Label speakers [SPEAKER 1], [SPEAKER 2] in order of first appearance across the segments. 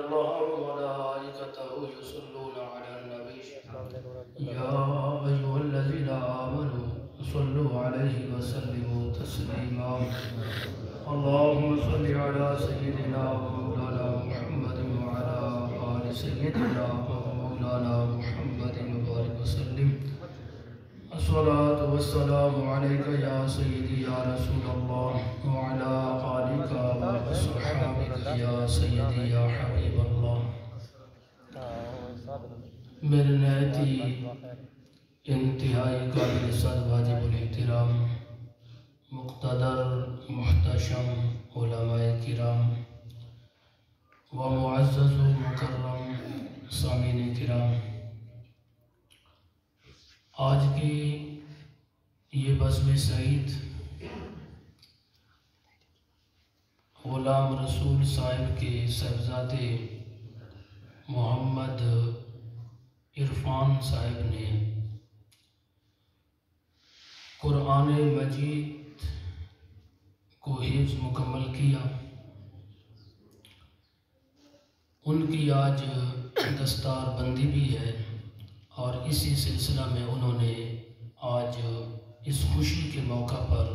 [SPEAKER 1] الله وملائكته يصلون على النبي يا أيها الذين آمنوا صلوا عليه وسلموا تسليما اللهم صل على سيدنا ومولانا محمد وعلى آل سيدنا ومولانا محمد وبارك وسلم الصلاة والسلام عليك يا سيدي يا رسول الله وعلى آلك وأصحابك يا سيدي يا حبيب الله میرے نہایتی انتہائی قابل صد واجب الاحترام مقتدر محتشم علماء کرام و معزز و مکرم سامعین کرام، آج کی یہ بزم سعید غلام رسول صاحب کے صاحبزادے محمد عرفان صاحب نے قرآن مجید کو حفظ مکمل کیا۔ ان کی آج دستار بندی بھی ہے اور اسی سلسلہ میں انہوں نے آج اس خوشی کے موقع پر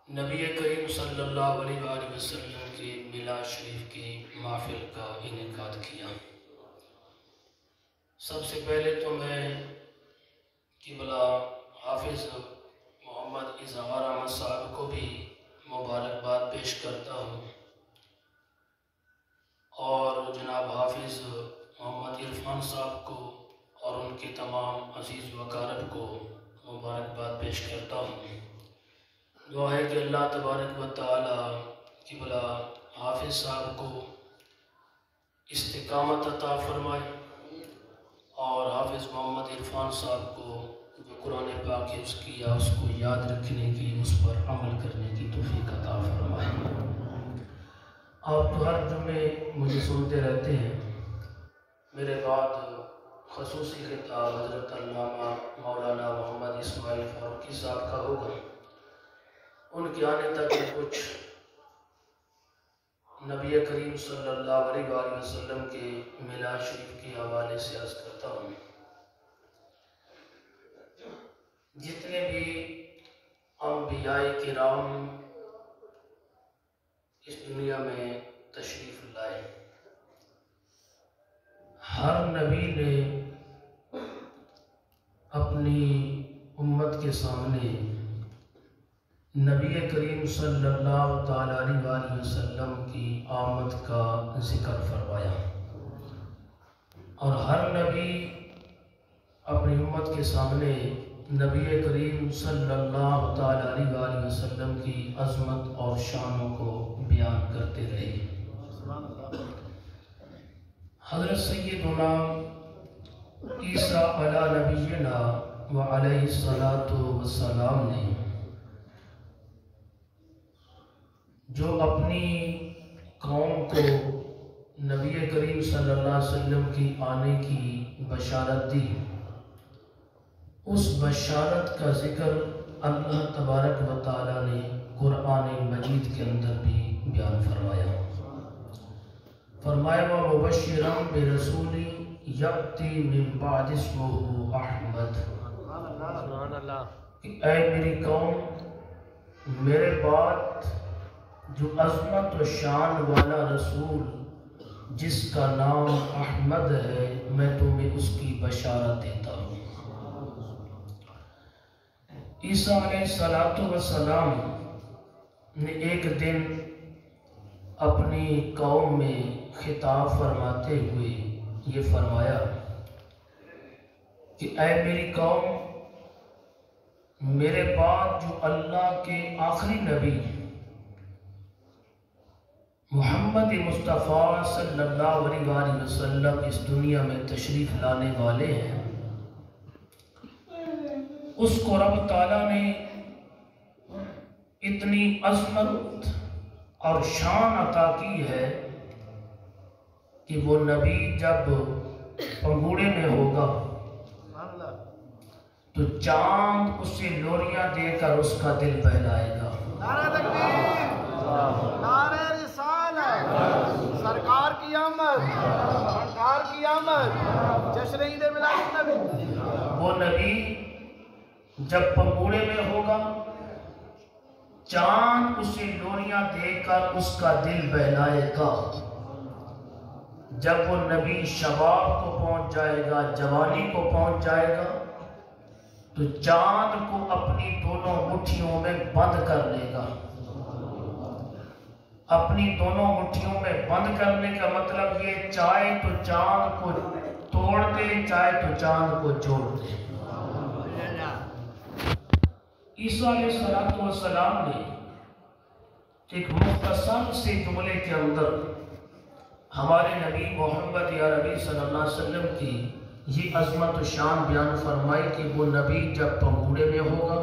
[SPEAKER 1] نبی کریم صلی اللہ علیہ وآلہ وسلم کے میلاد شریف کی محفل کا انعقاد کیا۔ سب سے پہلے تو میں قبلہ حافظ محمد اظہار احمد صاحب کو بھی مبارکباد پیش کرتا ہوں اور جناب حافظ محمد عرفان صاحب کو اور ان کے تمام عزیز و اقارب کو مبارکباد پیش کرتا ہوں۔ دعا ہے کہ اللہ تبارک و تعالی قبلہ حافظ صاحب کو استقامت عطا فرمائے اور حافظ محمد عرفان صاحب کو جو قرآن پاک حفظ کیا اس کو یاد رکھنے کی، اس پر عمل کرنے کی توفیق عطا فرمائے۔ آپ تو ہر جمعے مجھے سنتے رہتے ہیں، میرے بعد خصوصی خطاب حضرت علامہ مولانا محمد اسماعیل فاروقی صاحب کا ہوگا۔ ان کے آنے تک میں کچھ نبی کریم صلی اللہ علیہ وآلہ وسلم کے میلاد شریف کے حوالے سے عرض کرتا ہوں۔ جتنے بھی انبیاء کرام اس دنیا میں تشریف لائے، ہر نبی نے اپنی امت کے سامنے نبی کریم صلی اللہ تعالیٰ علیہ وآلہ وسلم کی آمد کا ذکر فرمایا، اور ہر نبی اپنی امت کے سامنے نبی کریم صلی اللہ تعالیٰ علیہ وآلہ وسلم کی عظمت اور شانوں کو بیان کرتے رہے۔ حضرت سیدنا عیسیٰ علی نبینا و علیہ السلام نے جو اپنی قوم کو نبی کریم صلی اللہ علیہ وسلم کی آنے کی بشارت دی، اس بشارت کا ذکر اللہ تبارک و تعالیٰ نے قرآن مجید کے اندر بھی بیان فرمایا۔ فرمایا وَمُبَشِّرًا بِرَسُولٍ يَأْتِي مِن بَعْدِ اسْمُهُ احمد، کہ اے میری قوم، میرے بعد جو عظمت و شان والا رسول جس کا نام احمد ہے، میں تمہیں اس کی بشارت دیتا ہوں۔ عیسیٰ علیہ السلام نے ایک دن اپنی قوم میں خطاب فرماتے ہوئے یہ فرمایا کہ اے میری قوم، میرے بعد جو اللہ کے آخری نبی محمد مصطفیٰ صلی اللہ علیہ وآلہ وسلم اس دنیا میں تشریف لانے والے ہیں، اس کو رب تعالیٰ نے اتنی عظمت اور شان عطا کی ہے کہ وہ نبی جب پنگوڑے میں ہوگا تو چاند اسے لوریاں دے کر اس کا دل بہلائے گا۔ نعرہ تکبیر، نعرہ رسالت۔
[SPEAKER 2] سرکار کی آمد، سرکار کی آمد، جشن عید میلاد النبی۔
[SPEAKER 1] وہ نبی جب پگوڑے میں ہوگا، چاند اسے لوریاں دے کر اس کا دل بہلائے گا۔ جب وہ نبی شباب کو پہنچ جائے گا، جوانی کو پہنچ جائے گا، تو چاند کو اپنی دونوں مٹھیوں میں بند کر لے گا۔ اپنی دونوں مٹھیوں میں بند کرنے کا مطلب یہ، چاہے تو چاند کو توڑ دے، چاہے تو چاند کو جوڑ دے۔ عیسیٰ علیہ السلام نے ایک مختصر سے جملے کے اندر ہمارے نبی محمد عربی صلی اللہ علیہ وسلم کی یہ عظمت و شان بیان فرمائی کہ وہ نبی جب پگوڑے میں ہوگا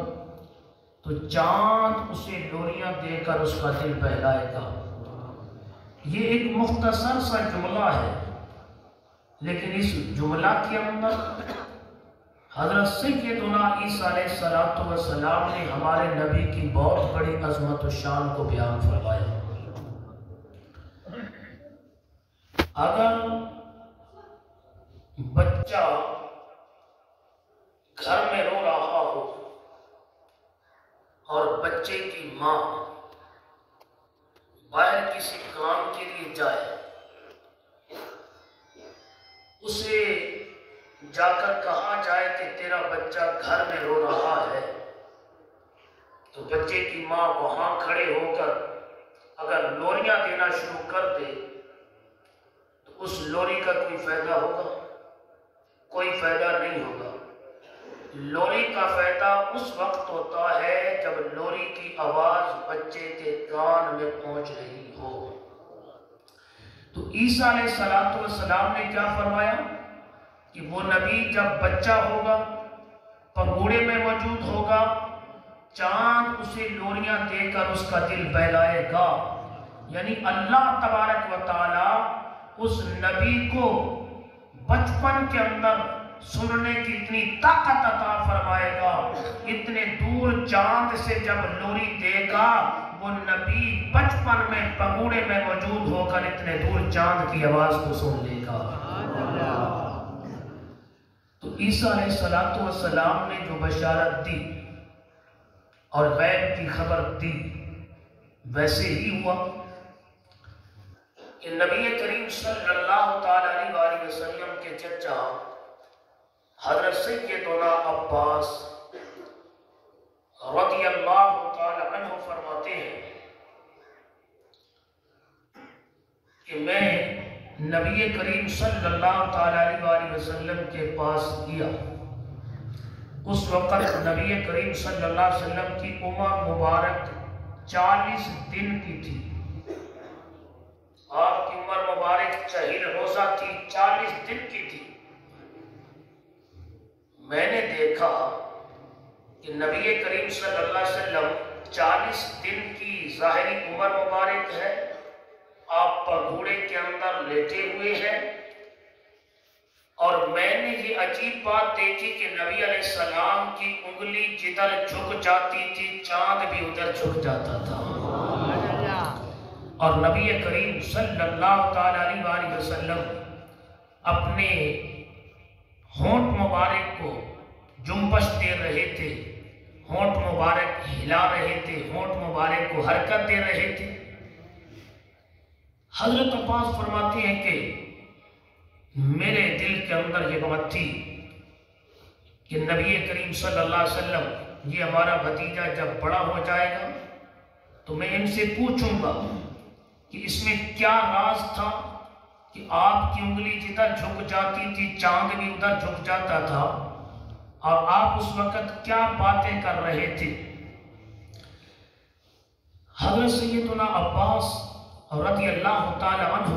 [SPEAKER 1] تو چاند اسے لوریاں دے کر اس کا دل بہلائے گا۔ یہ ایک مختصر سا جملہ ہے، لیکن اس جملہ کے اندر حضرت سیدنا عیسیٰ علیہ السلام نے ہمارے نبی کی بہت بڑی عظمت و شان کو بیان فرمایا۔ اگر بچہ گھر میں رو رہا ہو اور بچے کی ماں باہر کسی کام کے لیے جائے، اسے جا کر کہا جائے کہ تیرا بچہ گھر میں رو رہا ہے، تو بچے کی ماں وہاں کھڑے ہو کر اگر لوریاں دینا شروع کر دے تو اس لوری کا کوئی فائدہ ہوگا؟ کوئی فائدہ نہیں ہوگا۔ لوری کا فائدہ اس وقت ہوتا ہے جب لوری کی آواز بچے کے کان میں پہنچ رہی ہو۔ تو عیسیٰ علیہ السلام نے کیا فرمایا کہ وہ نبی جب بچہ ہوگا، پگوڑے میں موجود ہوگا، چاند اسے لوریاں دے کر اس کا دل بہلائے گا۔ یعنی اللہ تبارک و تعالی اس نبی کو بچپن کے اندر سننے کی اتنی طاقت عطا فرمائے گا، اتنے دور چاند سے جب لوری دے گا وہ نبی بچپن میں پگوڑے میں موجود ہو کر اتنے دور چاند کی آواز کو سن لے گا۔ تو عیسیٰ علیہ السلام نے جو بشارت دی اور غیب کی خبر دی، ویسے ہی ہوا کہ نبی کریم صلی اللہ تعالیٰ علیہ وسلم کے چچا حضرت سیدنا عباس رضی اللہ تعالیٰ عنہ فرماتے ہیں کہ میں نبی کریم صلی اللہ تعالیٰ علیہ وسلم کے پاس گیا۔ اس وقت نبی کریم صلی اللہ علیہ وسلم کی عمر مبارک 40 دن کی تھی۔ آپ کی عمر مبارک 40 روزہ تھی، 40 دن کی تھی۔ میں نے دیکھا کہ نبی کریم صلی اللہ علیہ وسلم 40 دن کی ظاہری عمر مبارک ہے، آپ پگوڑے کے اندر لیٹے ہوئے ہیں، اور میں نے یہ عجیب بات دیکھی کہ نبی علیہ السلام کی انگلی جدھر جھک جاتی تھی چاند بھی ادھر جھک جاتا تھا، اور نبی کریم صلی اللہ تعالیٰ علیہ وسلم اپنے ہونٹ مبارک کو جنبش دے رہے تھے، ہونٹ مبارک ہلا رہے تھے، ہونٹ مبارک کو حرکت دے رہے تھے۔ حضرت عباس فرماتے ہیں کہ میرے دل کے اندر یہ بات تھی کہ نبی کریم صلی اللہ علیہ وسلم یہ ہمارا بھتیجا جب بڑا ہو جائے گا تو میں ان سے پوچھوں گا کہ اس میں کیا راز تھا کہ آپ کی انگلی جدھر جھک جاتی تھی چاند بھی ادھر جھک جاتا تھا، اور آپ اس وقت کیا باتیں کر رہے تھے۔ حضرت سیدنا عباس رضی اللہ تعالی عنہ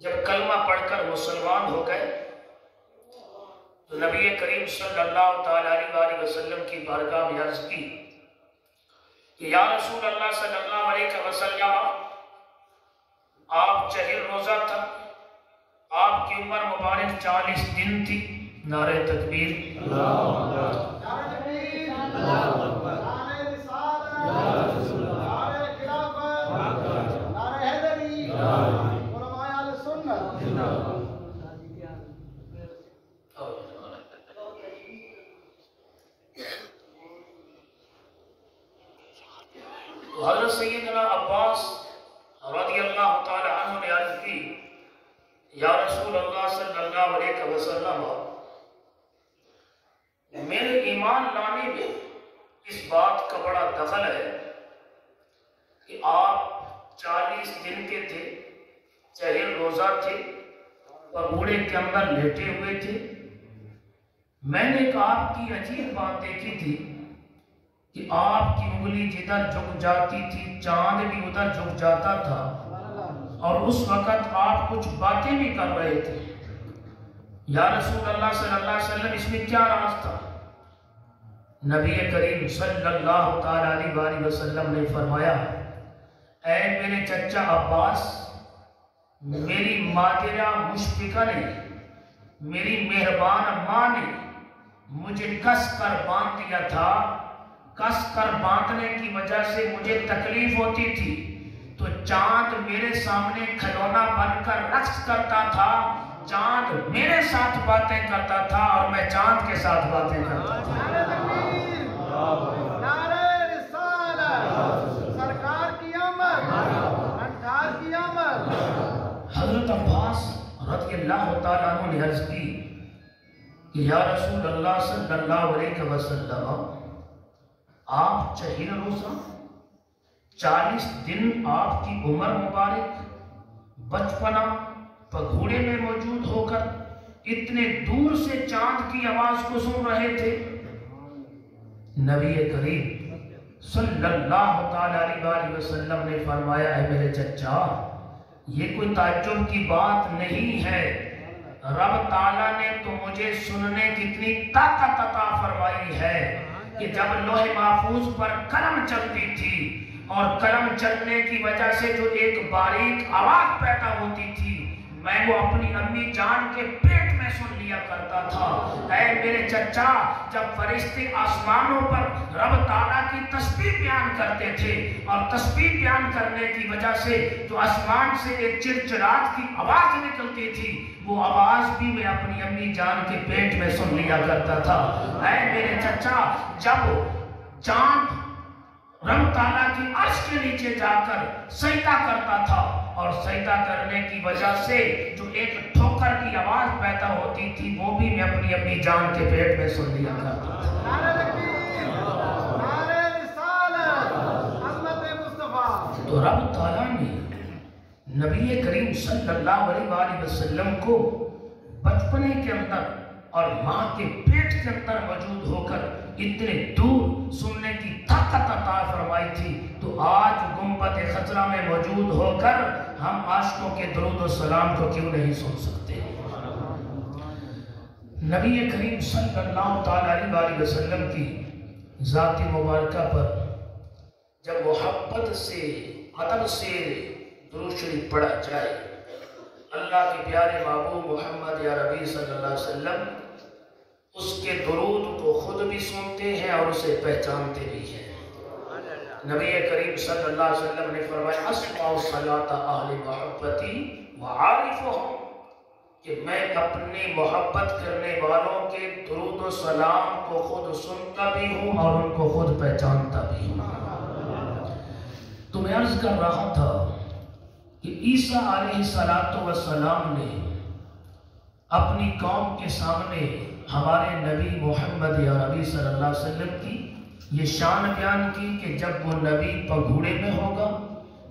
[SPEAKER 1] جب کلمہ پڑھ کر مسلمان ہو گئے تو نبی کریم صلی اللہ تعالی علیہ وسلم کی بارگاہ میں عرض کی کہ یا رسول اللہ صلی اللہ علیہ وسلم، آپ 40 روزہ تھا، آپ کی عمر مبارک 40 دن تھی۔ نعرہ تکبیر،
[SPEAKER 2] نعرہ تکبیر، نعرہ رسالت، نعرہ خلافت، نعرہ حیدری،
[SPEAKER 1] تو حضرت سیدنا عباس رضی اللہ تعالی عنہ نے عرض کی یا رسول اللہ صلی اللہ علیہ وسلم میرے ایمان لانے میں اس بات کا بڑا دخل ہے کہ آپ 40 دن کے تھے، چہل روزہ تھے اور بوڑھے کے اندر لیٹے ہوئے تھے۔ میں نے ایک آپ کی عجیب بات دیکھی تھی کہ آپ کی انگلی جدھر جھک جاتی تھی چاند بھی ادھر جھک جاتا تھا، اور اس وقت آپ کچھ باتیں بھی کر رہے تھے۔ یا رسول اللہ صلی اللہ علیہ وسلم اس میں کیا راز تھا؟ نبی کریم صلی اللہ علیہ وآلہ وسلم نے فرمایا اے میرے چچا عباس، میری مادرہ مشفقہ نے، میری مہربان ماں نے مجھے کس کر باندھ دیا تھا۔ کس کر باندھنے کی وجہ سے مجھے تکلیف ہوتی تھی تو چاند میرے سامنے کھلونا بن کر رقص کرتا تھا، چاند میرے ساتھ باتیں کرتا تھا اور میں چاند کے ساتھ باتیں کرتا تھا۔
[SPEAKER 2] نعرہ رسالت، سرکار کی آمد، انٹھار کی آمد۔
[SPEAKER 1] حضرت عباس رضی اللہ تعالیٰ عنہ نے عرض کی کہ یا رسول اللہ صلی اللہ علیہ وسلم آپ چہل روزہ 40 دن آپ کی عمر مبارک بچپنا پگھوڑے میں موجود ہو کر اتنے دور سے چاند کی آواز کو سن رہے تھے۔ نبی کریم صلی اللہ علیہ وسلم نے فرمایا اے میرے چچا، یہ کوئی تعجب کی بات نہیں ہے، رب تعالیٰ نے تو مجھے سننے کی اتنی طاقت عطا فرمائی ہے کہ جب لوح محفوظ پر قلم چلتی تھی اور قلم چلنے کی وجہ سے جو ایک باریک آواز پیدا ہوتی تھی میں وہ اپنی امی جان کے پیٹ میں سن لیا کرتا تھا۔ اے میرے چچا، جب فرشتے آسمانوں پر رب تعالیٰ کی تسبیح بیان کرتے تھے اور تسبیح بیان کرنے کی وجہ سے جو آسمان سے ایک چرچراہٹ کی آواز نکلتی تھی وہ آواز بھی میں اپنی امی جان کے پیٹ میں سن لیا کرتا تھا۔ اے میرے چچا، جب چاند رب تعالیٰ کی عرش کے نیچے جا کر سجدہ کرتا تھا اور سجدہ کرنے کی وجہ سے جو ایک ٹھوکر کی آواز پیدا ہوتی تھی وہ بھی میں اپنی امی جان کے پیٹ میں سن لیا کرتا تھا۔
[SPEAKER 2] نعرہ تکبیر، نعرہ رسالت، عظمت مصطفیٰ۔
[SPEAKER 1] تو رب تعالیٰ نے نبی کریم صلی اللہ علیہ وسلم کو بچپنے کے اندر اور ماں کے پیٹ کے اندر موجود ہو کر اتنے دور سننے کی طاقت عطا فرمائی تھی، تو آج گنبد خضرا میں موجود ہو کر ہم عاشقوں کے درود و سلام کو کیوں نہیں سن سکتے؟ نبی کریم صلی اللہ علیہ وسلم کی ذات مبارکہ پر جب محبت سے ادب سے درود شریف پڑھا جائے، اللہ کے پیارے محبوب محمد یا ربی صلی اللہ علیہ وسلم اس کے درود کو خود بھی سنتے ہیں اور اسے پہچانتے بھی ہیں۔ نبی کریم صلی اللہ علیہ وسلم نے فرمایا اسمع صلاۃ اہل محبتی وعارفہم، کہ میں اپنے محبت کرنے والوں کے درود و سلام کو خود سنتا بھی ہوں اور ان کو خود پہچانتا بھی ہوں۔ تو میں عرض کر رہا تھا کہ عیسیٰ علیہ السلام نے اپنی قوم کے سامنے ہمارے نبی محمد یا نبی صلی اللہ علیہ وسلم کی یہ شان بیان کی کہ جب وہ نبی پگھوڑے میں ہوگا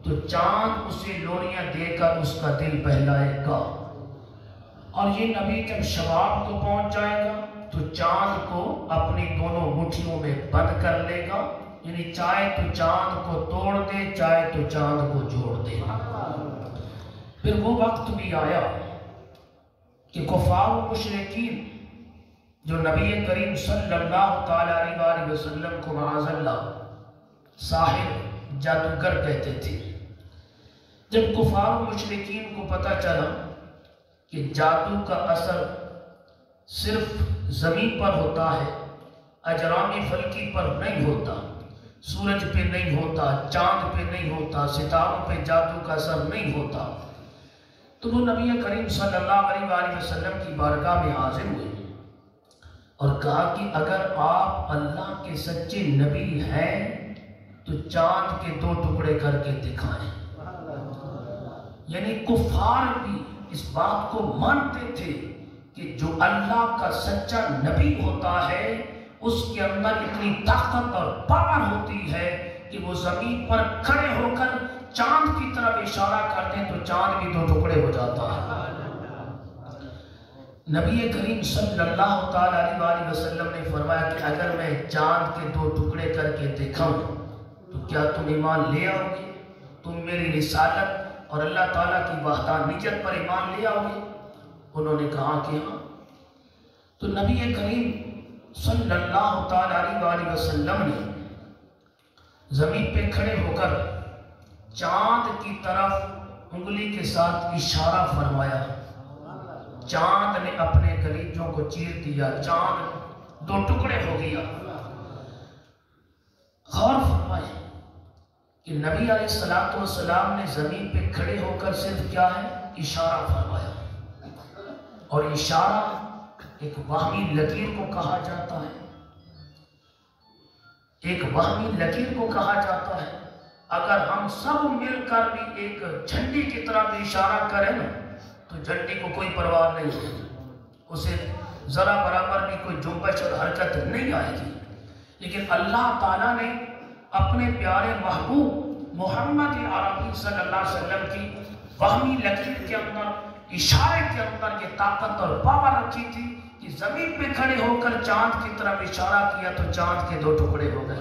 [SPEAKER 1] تو چاند اسے لوریاں دے کر اس کا دل بہلائے گا، اور یہ نبی جب شباب کو پہنچ جائے گا تو چاند کو اپنی دونوں مٹھیوں میں بند کر لے گا، یعنی چاہے تو چاند کو توڑ دے چاہے تو چاند کو جوڑ دے۔ پھر وہ وقت بھی آیا کہ کفار و مشرکین جو نبی کریم صلی اللہ علیہ وسلم کو معاذ اللہ ساحر جادوگر کہتے تھے، جب کفار و مشرکین کو پتہ چلا کہ جادو کا اثر صرف زمین پر ہوتا ہے، اجرام فلکی پر نہیں ہوتا، سورج پہ نہیں ہوتا، چاند پہ نہیں ہوتا، ستاروں پہ جادو کا اثر نہیں ہوتا، تو وہ نبی کریم صلی اللہ علیہ وسلم کی بارگاہ میں حاضر ہوئے اور کہا کہ اگر آپ اللہ کے سچے نبی ہیں تو چاند کے 2 ٹکڑے کر کے دکھائیں۔ یعنی کفار بھی اس بات کو مانتے تھے کہ جو اللہ کا سچا نبی ہوتا ہے اس کے اندر اتنی طاقت اور پاور ہوتی ہے کہ وہ زمین پر کھڑے ہو کر چاند کی طرف اشارہ کرتے تو چاند بھی 2 ٹکڑے ہو جاتا ہے۔ نبی کریم صلی اللہ تعالیٰ علیہ وسلم نے فرمایا کہ اگر میں چاند کے 2 ٹکڑے کر کے دکھاؤں تو کیا تم ایمان لے آؤ گے؟ تم میری رسالت اور اللہ تعالیٰ کی وحدانیت پر ایمان لے آؤ گے؟ انہوں نے کہا کہ ہاں۔ تو نبی کریم صلی اللہ تعالیٰ علیہ وسلم نے زمین پہ کھڑے ہو کر چاند کی طرف انگلی کے ساتھ اشارہ فرمایا۔ چاند نے اپنے کلیجوں کو چیر دیا، چاند 2 ٹکڑے ہو گیا۔ غور فرمائے کہ نبی علیہ السلام نے زمین پہ کھڑے ہو کر صرف کیا ہے؟ اشارہ فرمایا۔ اور اشارہ ایک وہمی لکیر کو کہا جاتا ہے، ایک وہمی لکیر کو کہا جاتا ہے۔ اگر ہم سب مل کر بھی ایک جھنڈی کی طرف اشارہ کریں نا تو جھنڈی کو کوئی پرواہ نہیں ہے، اسے ذرا برابر بھی کوئی جنبش اور حرکت نہیں آئے گی۔ لیکن اللہ تعالیٰ نے اپنے پیارے محبوب محمد عربی صلی اللہ علیہ وسلم کی وہمی لکیر کے اندر، اشارے کے اندر یہ طاقت اور پاور رکھی تھی کہ زمین پہ کھڑے ہو کر چاند کی طرف اشارہ کیا تو چاند کے 2 ٹکڑے ہو گئے۔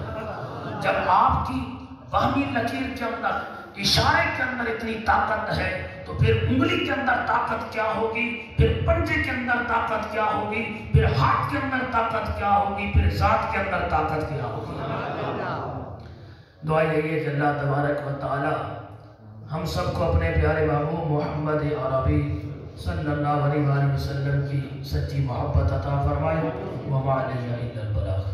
[SPEAKER 1] جب آپ کی وہمی لکیر کے اندر، اشارے کے اندر اتنی طاقت ہے تو پھر انگلی کے اندر طاقت کیا ہوگی، پھر پنجے کے اندر طاقت کیا ہوگی، پھر ہاتھ کے اندر طاقت کیا ہوگی، پھر ذات کے اندر طاقت کیا ہوگی۔ دعا یہی ہے کہ اللہ تبارک و تعالی ہم سب کو اپنے پیارے محبوب محمد عربی صلی اللہ علیہ وسلم کی سچی محبت عطا فرمائے۔ وما علیہ الا البلاغ۔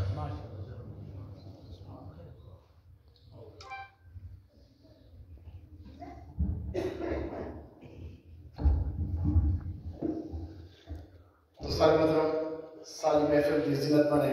[SPEAKER 2] ساری محفل کی زینت بنے۔